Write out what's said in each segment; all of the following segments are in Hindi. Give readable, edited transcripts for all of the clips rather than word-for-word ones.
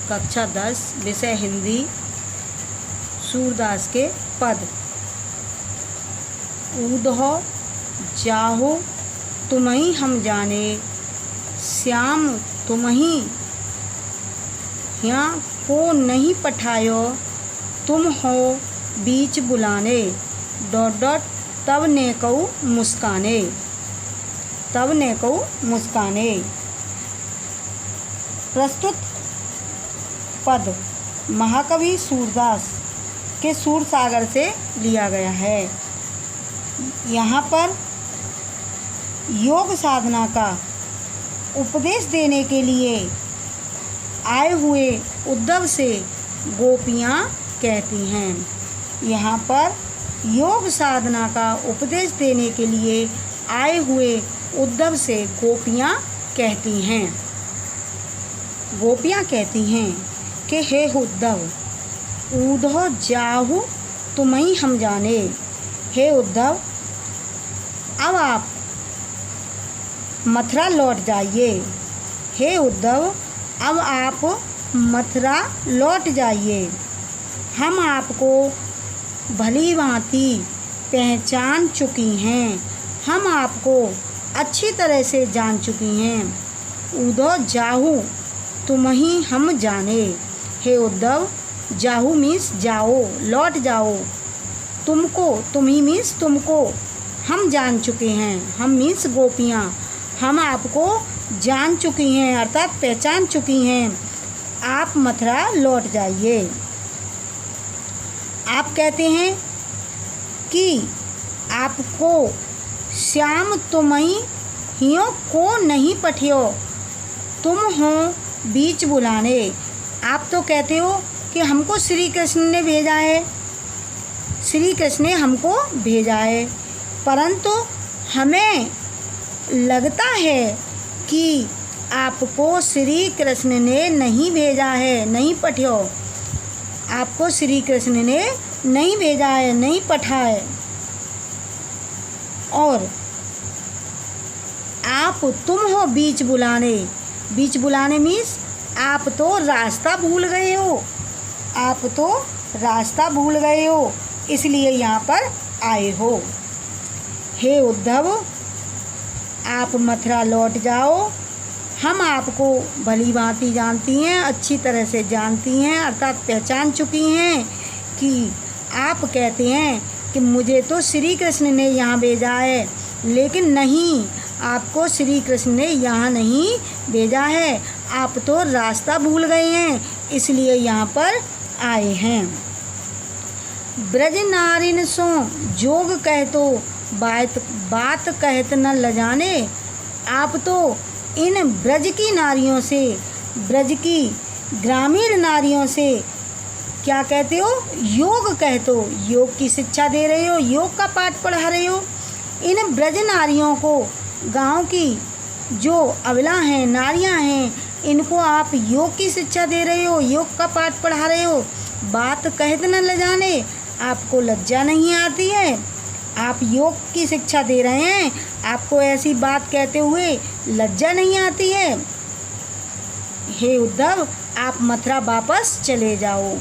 कक्षा 10 विषय हिंदी। सूरदास के पद। ऊधो जाहो तुम्हीं हम जाने, श्याम तुम्हीं यहाँ को नहीं पठायो, तुम हो बीच बुलाने। तब ने कहू मुस्काने, तब ने कहू मुस्काने। प्रस्तुत पद महाकवि सूरदास के सूरसागर से लिया गया है। यहाँ पर योग साधना का उपदेश देने के लिए आए हुए उद्धव से गोपियाँ कहती हैं। यहाँ पर योग साधना का उपदेश देने के लिए आए हुए उद्धव से गोपियाँ कहती हैं। गोपियाँ कहती हैं कि हे उद्धव, ऊधो जाहु तुम्हीं हम जाने। हे उद्धव, अब आप मथुरा लौट जाइए। हे उद्धव, अब आप मथुरा लौट जाइए। हम आपको भली भांति पहचान चुकी हैं, हम आपको अच्छी तरह से जान चुकी हैं। ऊधो जाहु तुम्हीं हम जाने। हे उद्धव, जाहु मीन्स जाओ, लौट जाओ। तुमको, तुम्हीं मीन्स तुमको, हम जान चुके हैं। हम मीन्स गोपियाँ, हम आपको जान चुकी हैं अर्थात पहचान चुकी हैं। आप मथुरा लौट जाइए। आप कहते हैं कि आपको श्याम तुम्हीं हियों को नहीं पठियो, तुम हो बीच बुलाने। आप तो कहते हो कि हमको श्री कृष्ण ने भेजा है, श्री कृष्ण ने हमको भेजा है, परंतु हमें लगता है कि आपको श्री कृष्ण ने नहीं भेजा है, नहीं पठियो। आपको श्री कृष्ण ने नहीं भेजा है, नहीं पठा है। और आप तुम हो बीच बुलाने। बीच बुलाने मीन्स आप तो रास्ता भूल गए हो, आप तो रास्ता भूल गए हो, इसलिए यहाँ पर आए हो। हे उद्धव, आप मथुरा लौट जाओ। हम आपको भली भांति जानती हैं, अच्छी तरह से जानती हैं अर्थात पहचान चुकी हैं कि आप कहते हैं कि मुझे तो श्री कृष्ण ने यहाँ भेजा है, लेकिन नहीं, आपको श्री कृष्ण ने यहाँ नहीं भेजा है। आप तो रास्ता भूल गए हैं, इसलिए यहाँ पर आए हैं। ब्रज नारिन सो जोग कहतो, बात कहत न लजाने। आप तो इन ब्रज की नारियों से, ब्रज की ग्रामीण नारियों से क्या कहते हो? योग कहते हो, योग की शिक्षा दे रहे हो, योग का पाठ पढ़ा रहे हो। इन ब्रज नारियों को, गांव की जो अबला हैं, नारियां हैं, इनको आप योग की शिक्षा दे रहे हो, योग का पाठ पढ़ा रहे हो। बात कहत न लजाने, आपको लज्जा नहीं आती है? आप योग की शिक्षा दे रहे हैं, आपको ऐसी बात कहते हुए लज्जा नहीं आती है? हे उद्धव, आप मथुरा वापस चले जाओ।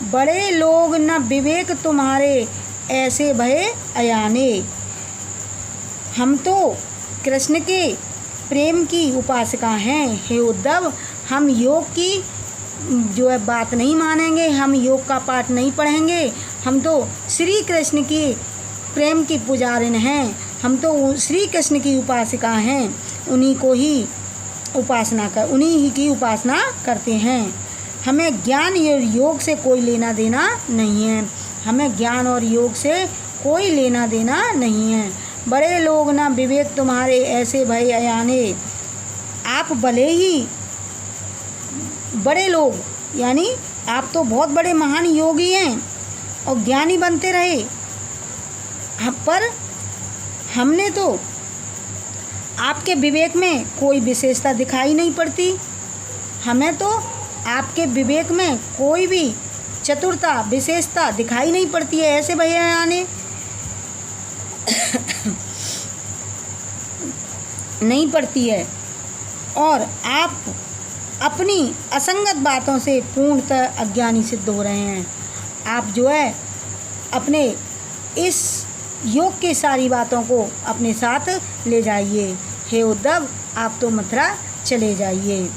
बड़े लोग न विवेक तुम्हारे, ऐसे भये अयाने। हम तो कृष्ण के प्रेम की उपासिका हैं। हे उद्धव, हम योग की जो है बात नहीं मानेंगे, हम योग का पाठ नहीं पढ़ेंगे। हम तो श्री कृष्ण की प्रेम की पुजारिन हैं, हम तो श्री कृष्ण की उपासिका हैं, उन्हीं को ही उन्हीं ही की उपासना करते हैं। हमें ज्ञान और योग से कोई लेना देना नहीं है, हमें ज्ञान और योग से कोई लेना देना नहीं है। बड़े लोग ना विवेक तुम्हारे, ऐसे भय अयाने। आप भले ही बड़े लोग, यानी आप तो बहुत बड़े महान योगी हैं और ज्ञानी बनते रहे, पर हमने तो आपके विवेक में कोई विशेषता दिखाई नहीं पड़ती। हमें तो आपके विवेक में कोई भी चतुरता, विशेषता दिखाई नहीं पड़ती है, ऐसे भैया आने नहीं पड़ती है। और आप अपनी असंगत बातों से पूर्णतः अज्ञानी सिद्ध हो रहे हैं। आप जो है अपने इस योग की सारी बातों को अपने साथ ले जाइए। हे उद्धव, आप तो मथुरा चले जाइए।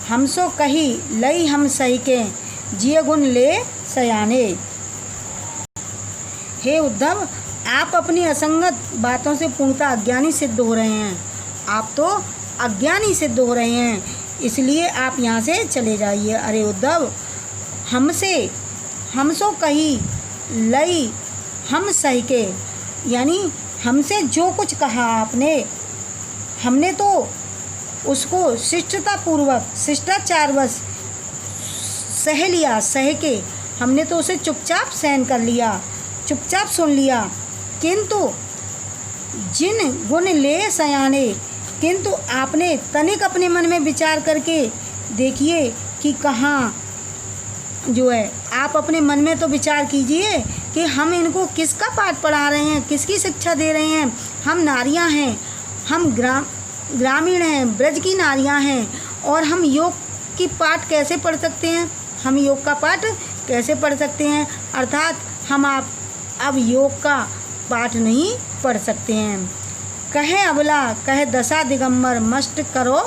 हम सो कही लई हम सही के जिय गुण ले सयाने। हे उद्धव, आप अपनी असंगत बातों से पूर्णतः अज्ञानी सिद्ध हो रहे हैं। आप तो अज्ञानी सिद्ध हो रहे हैं, इसलिए आप यहाँ से चले जाइए। अरे उद्धव, हम सो कही लई हम सही के, यानी हमसे जो कुछ कहा आपने, हमने तो उसको शिष्टतापूर्वक शिष्टाचारवश सह लिया, सह के हमने तो उसे चुपचाप सहन कर लिया, चुपचाप सुन लिया। किंतु जिन गुण ले सयाने, किंतु आपने तनिक अपने मन में विचार करके देखिए कि कहाँ जो है, आप अपने मन में तो विचार कीजिए कि हम इनको किसका पाठ पढ़ा रहे हैं, किसकी शिक्षा दे रहे हैं। हम नारियां हैं, हम ग्रामीण हैं, ब्रज की नारियां हैं, और हम योग की पाठ कैसे पढ़ सकते हैं? हम योग का पाठ कैसे पढ़ सकते हैं? अर्थात हम आप अब योग का पाठ नहीं पढ़ सकते हैं। कहे अबला कहे दशा दिगंबर मस्ट करो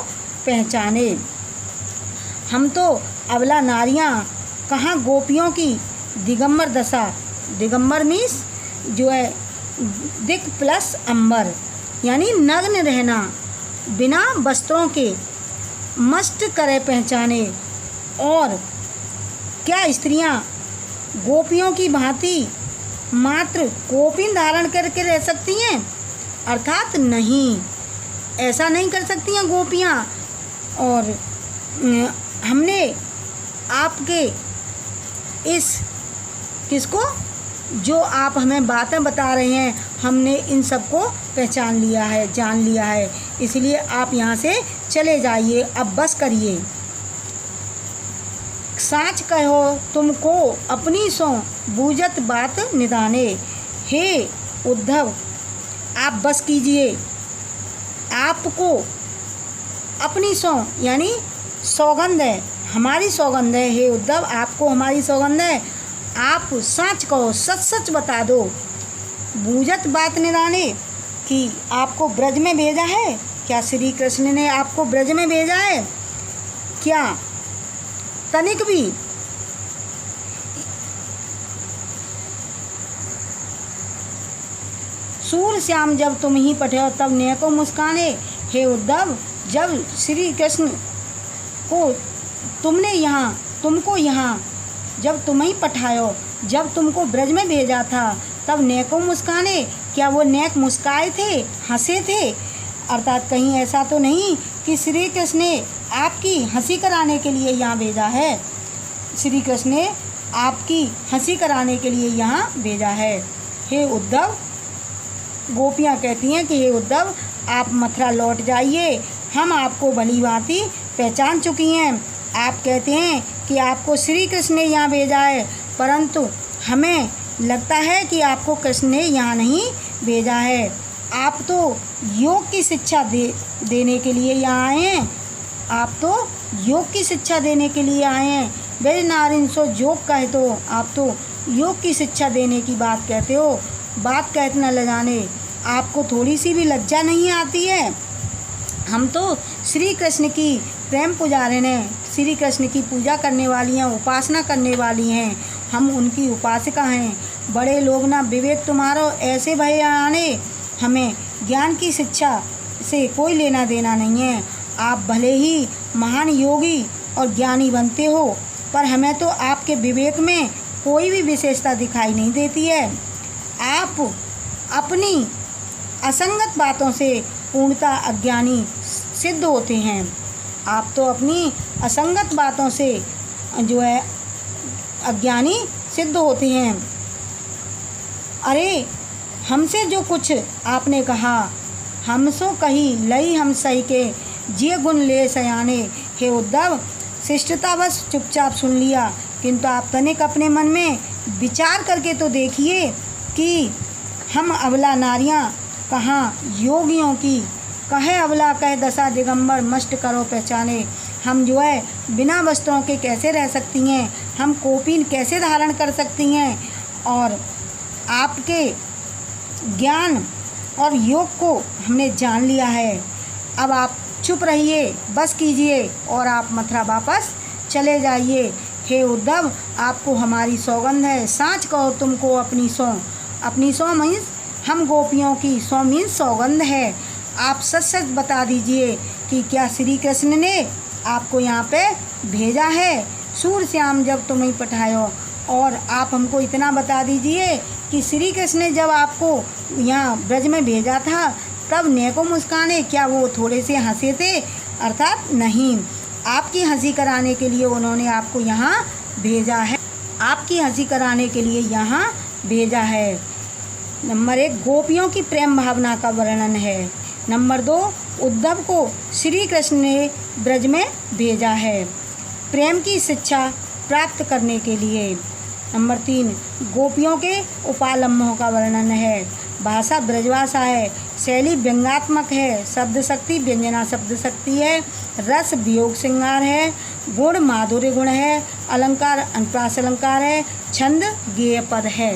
पहचाने। हम तो अबला नारियां कहाँ गोपियों की दिगंबर दशा, दिगंबर मीन्स जो है दिक प्लस अंबर, यानी नग्न रहना बिना वस्त्रों के, मस्ट करे पहचाने। और क्या स्त्रियां गोपियों की भांति मात्र गोपीन धारण करके रह सकती हैं? अर्थात नहीं, ऐसा नहीं कर सकती हैं गोपियां। और हमने आपके इस किसको, जो आप हमें बातें बता रहे हैं, हमने इन सबको पहचान लिया है, जान लिया है, इसलिए आप यहाँ से चले जाइए, अब बस करिए। साच कहो तुमको अपनी सो बूझत बात निदाने। हे उद्धव, आप बस कीजिए, आपको अपनी सो यानी सौगंध है, हमारी सौगंध है। हे उद्धव, आपको हमारी सौगंध है, आप सच कहो, सच सच बता दो। बूझत बात निदाने, कि आपको ब्रज में भेजा है क्या? श्री कृष्ण ने आपको ब्रज में भेजा है क्या? तनिक भी सूर श्याम जब तुम ही पठे तब नेको मुस्काने। हे उद्धव, जब श्री कृष्ण को तुमको यहाँ जब तुम ही पठायो, जब तुमको ब्रज में भेजा था, तब नेको मुस्काने, क्या वो नेक मुस्काए थे, हंसे थे? अर्थात कहीं ऐसा तो नहीं कि श्री कृष्ण ने आपकी हंसी कराने के लिए यहाँ भेजा है। श्री कृष्ण ने आपकी हंसी कराने के लिए यहाँ भेजा है। हे उद्धव, गोपियाँ कहती हैं कि हे उद्धव, आप मथुरा लौट जाइए, हम आपको भली भांति पहचान चुकी हैं। आप कहते हैं कि आपको श्री कृष्ण ने यहाँ भेजा है, परंतु हमें लगता है कि आपको कृष्ण ने यहाँ नहीं भेजा है। आप तो योग की शिक्षा देने के लिए यहाँ आए हैं, आप तो योग की शिक्षा देने के लिए आए हैं। ब्रज नारिन सो योग कहे तो आप तो योग की शिक्षा देने की बात कहते हो। बात कहते न लजाने, आपको थोड़ी सी भी लज्जा नहीं आती है? हम तो श्री कृष्ण की प्रेम पुजारिन हैं, श्री कृष्ण की पूजा करने वाली हैं, उपासना करने वाली हैं, हम उनकी उपासिका हैं। बड़े लोग ना विवेक तुम्हारो ऐसे भय आने, हमें ज्ञान की शिक्षा से कोई लेना देना नहीं है। आप भले ही महान योगी और ज्ञानी बनते हो, पर हमें तो आपके विवेक में कोई भी विशेषता दिखाई नहीं देती है। आप अपनी असंगत बातों से पूर्णतः अज्ञानी सिद्ध होते हैं। आप तो अपनी असंगत बातों से जो है अज्ञानी सिद्ध होते हैं। अरे, हमसे जो कुछ आपने कहा, हमसो कही लई हम सही के जिय गुण ले सयाने। हे उद्धव, शिष्टता बस चुपचाप सुन लिया, किंतु आप तनिक अपने मन में विचार करके तो देखिए कि हम अबला नारियां कहाँ योगियों की, कहे अबला कहे दशा दिगंबर मस्ट करो पहचाने। हम जो है बिना वस्त्रों के कैसे रह सकती हैं, हम कौपीन कैसे धारण कर सकती हैं, और आपके ज्ञान और योग को हमने जान लिया है। अब आप चुप रहिए, बस कीजिए और आप मथुरा वापस चले जाइए। हे उद्धव, आपको हमारी सौगंध है, साँच कहो तुमको अपनी सौ मीन्स हम गोपियों की, सौ मीन्स सौगंध है। आप सच सच बता दीजिए कि क्या श्री कृष्ण ने आपको यहाँ पे भेजा है, सूरश्याम जब तुम्हें पठायो। और आप हमको इतना बता दीजिए कि श्री कृष्ण ने जब आपको यहाँ ब्रज में भेजा था तब नेको मुस्काने, क्या वो थोड़े से हंसे थे? अर्थात नहीं, आपकी हंसी कराने के लिए उन्होंने आपको यहाँ भेजा है, आपकी हंसी कराने के लिए यहाँ भेजा है। नंबर 1 गोपियों की प्रेम भावना का वर्णन है। नंबर 2 उद्धव को श्री कृष्ण ने ब्रज में भेजा है प्रेम की शिक्षा प्राप्त करने के लिए। नंबर 3 गोपियों के उपालम्बों का वर्णन है। भाषा ब्रजभाषा है, शैली व्यंग्यात्मक है, शब्द शक्ति व्यंजना शब्द शक्ति है, रस वियोग श्रृंगार है, गुण माधुर्य गुण है, अलंकार अनुप्रास अलंकार है, छंद गेय पद है।